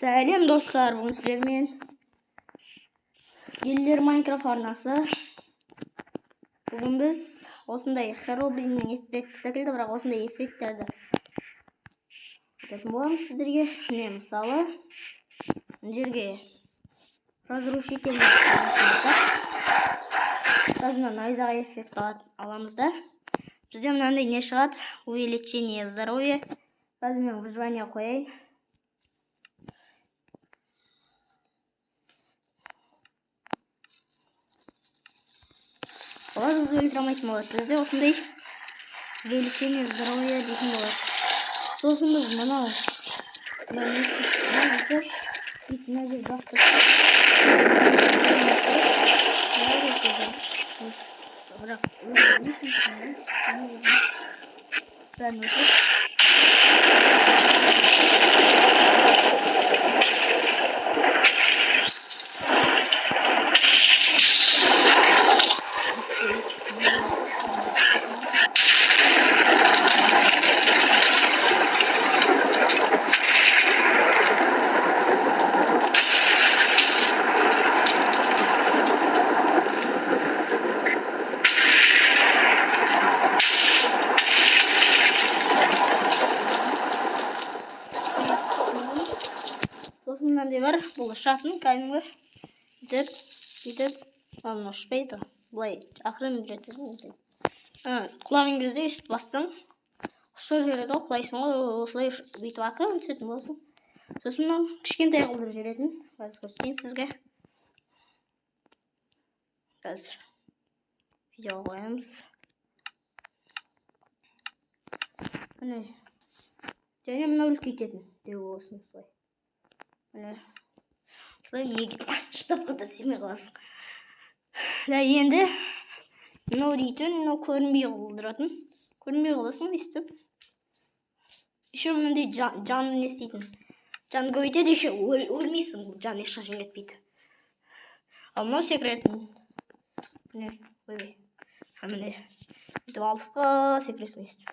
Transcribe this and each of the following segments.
Сәлем достар, бүгін сіздермен Геллер Майнкрафт арнасы. Бүгін біз осындай Херобриннің эффект секілді, бірақ осындай эффекттерді айтатын боламыз сіздерге. Міне мысалы, жерге разрушительный тазына найзаға эффект аламыз да. Бізде мынандай не шығады? Увеличение здоровья. Қазір мен выживание қояйын. Олар бізге өлтірамайтын болады. Бізде осындай увеличение здоровья дейтін болады. Сосын біз мынау мынандай бар, бұл ұшатын кәдімгі бүйтіп мына ұшпайды, былай ақырын жүреді. Құлаған кезде үст бастың ұшы жүреді, құлайсың ғой, осылай бүйтіп ақырын түсетін болсын. Сосын мынау кішкентай қылдырып жүретін. Қазір көрсетейін сізге. Қазір видеоға қоямыз. Міне және мынау үлкейтетін деу болсын осылай. Міне осылай неге шыдап қата семей қаласың. Енді мынау дейтін, мынау көрінбей қылдыратын. Көрінбей қаласың өйстіп. Еще мынандай жан не істейтін. Жан көбейтеді, еще өлмейсің, жан ешқашан кетпейді. Ал мынау секіретін. Міне ойбай. Міне бүйтіп алысқа секіресің өйстіп.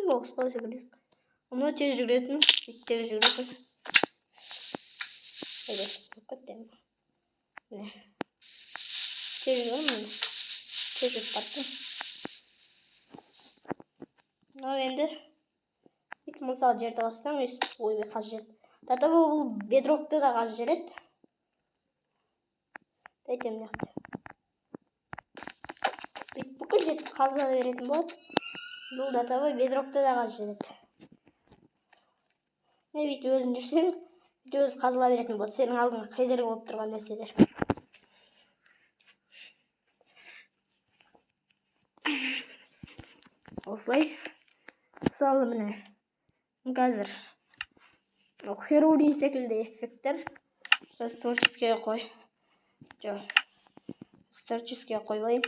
Алысқа секіресің. Мынау тез жүгіретін, бүйтіп жүгіресің. Ойбай, көттен. Міне тез жүгірем, міне тез жүріп баттым. Мынау енді бүйтіп мысалы жерді қастан өйстіп, ойбай қаз жерді. Татаба бұл бедрокты да қаз жереді. Дәйтем неқті. Бүйтіп бүкіл жерді қаза беретін болады. Бұл татаба бедрокты да қаз жереді. Не бүйтіп өзің жүрсең, өз қазыла беретін болады. Сенің алдыңа қайдары болып тұрған нәрселер. Осылай. Мысалы міне. Қазір. Херобрин секілді эффекттер. Біз творческие қой. Творческие қойбайын.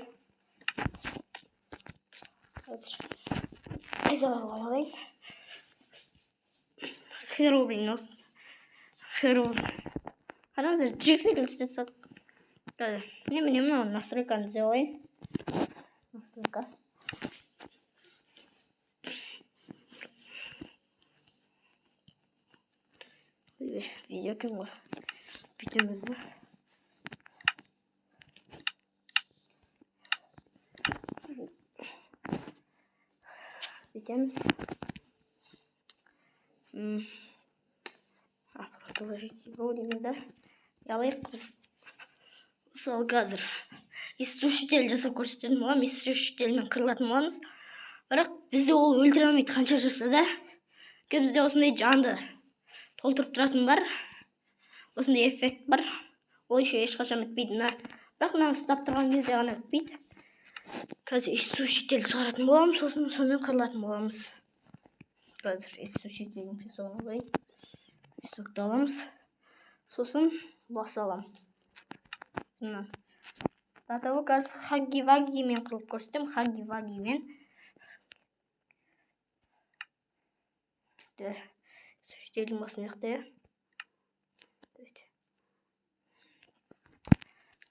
Қазір. Айзаға қойбайын. Херобрин осы. Херобрин. Қараңыздар, джек секілді істеп садық. Қазір. Міне мынау настройканы түзе қойын. Настройка. Видео кім ғой? Бүйтемізді. Бүйтеміз. Продолжить его деймізді. Ялайық біз. Мысалы қазір. Иссушитель жасап көрсететін болам. Иссушительмен қырылатын боламыз. Бірақ бізде ол өлтіре алмайды қанша жасса да. Бізде осындай жанды толтырып тұратын бар. Осындай эффект бар. Ол еще ешқашан бітпейді. Бірақ мынаны ұстап тұрған кезде ғана бітпейді. Қазір иссушитель шығаратын боламыз, сосын сонымен қырылатын боламыз. Қазір иссушительдің песоғын алайын. Иссукты аламыз. Сосын бас алам. Татабы қазір хагги-ваггимен қырылып көрсетем. Хагги-ваггимен. Иссушительдің басын яқты.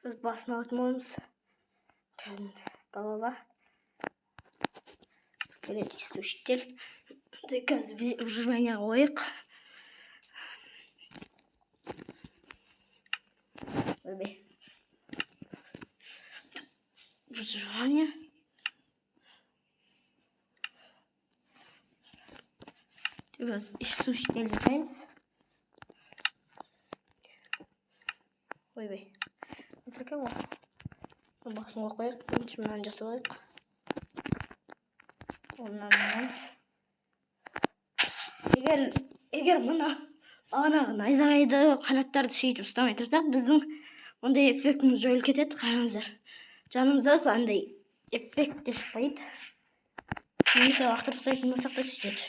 Біз басын алатын боламыз. Голова. Скелет иссушитель. Қазір выживание қойық. Ой, выживание. Biraz su şişeyle Ой, бей. Өтірке ғой. Басын қойып, мынаны жасап алайық. Онdan аламыз. Егер мына анағы найзағайды қанаттарды сөйтіп ұстамай тұрсақ, біздің ондай эффектіміз жойылып кетеді. Қараңыздар. Жанымызда андай эффект те шықпайды. Немесе лақтырып тастайтын болсақ та сөйтеді.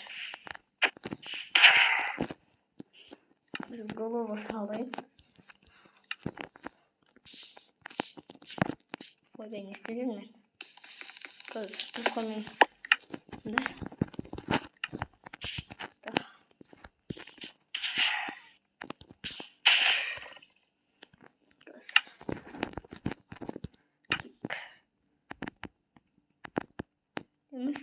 Голову салайын. Ой, ben istedim mi? Kız, koyayım. Da. Kız. Kik. Temiz.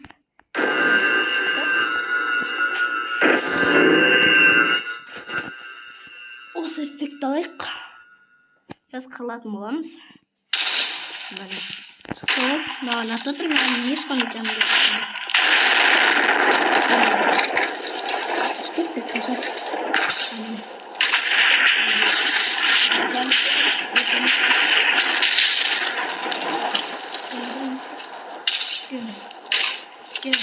Осы эффект алайық. Biraz қырлатын боламыз. Böyle çıkıyor. Daha natadır mı? Niye çıkamayacağım diye. İşte de kaşat. Gel.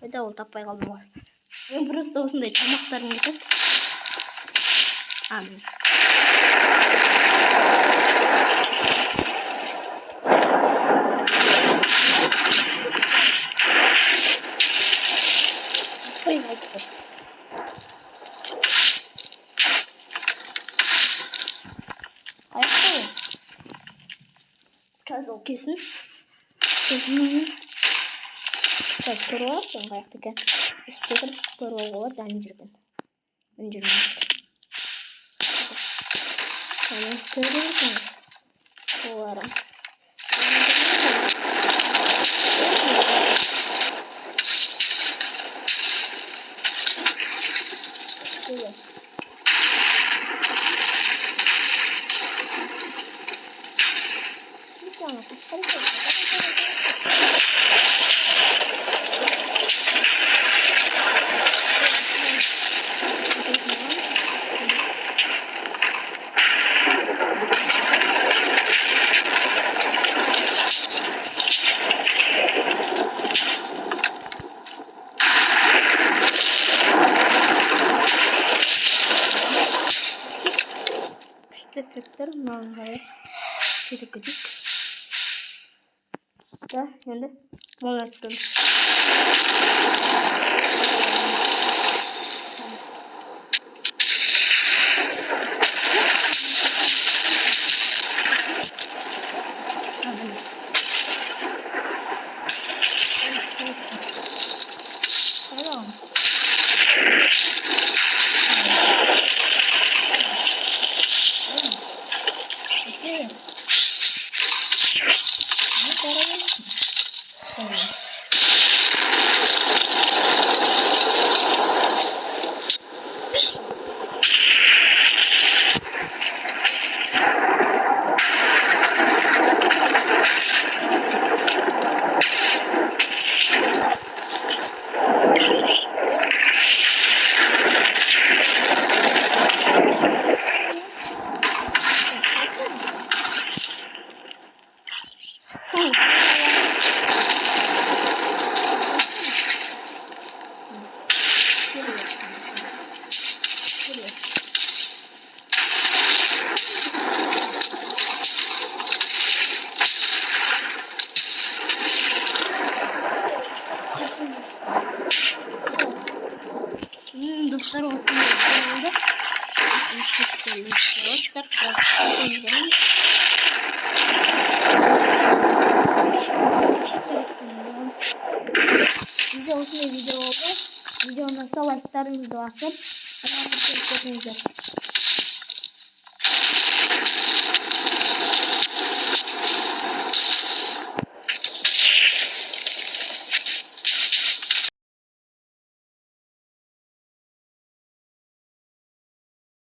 Қайда ол таппай қалдым ғой. Мен просто осындай тамақтарым кетеді. Міне. Таппай қалды. Аяқта ғой. Қазір ол кесін. Сосын Biraz koru var sonra ayaktaki üstteki koru olarak dencirden. Önceden. Tamam görüyorsun. Kovarım. Böyle. Şimdi şu an kuşları efektler mangaya sedikit. Da şimdi bunu açalım. Dostlar olsun. Dostlar. Bize olsun bir video oldu. Videonun like'larınızı da basın. Hadi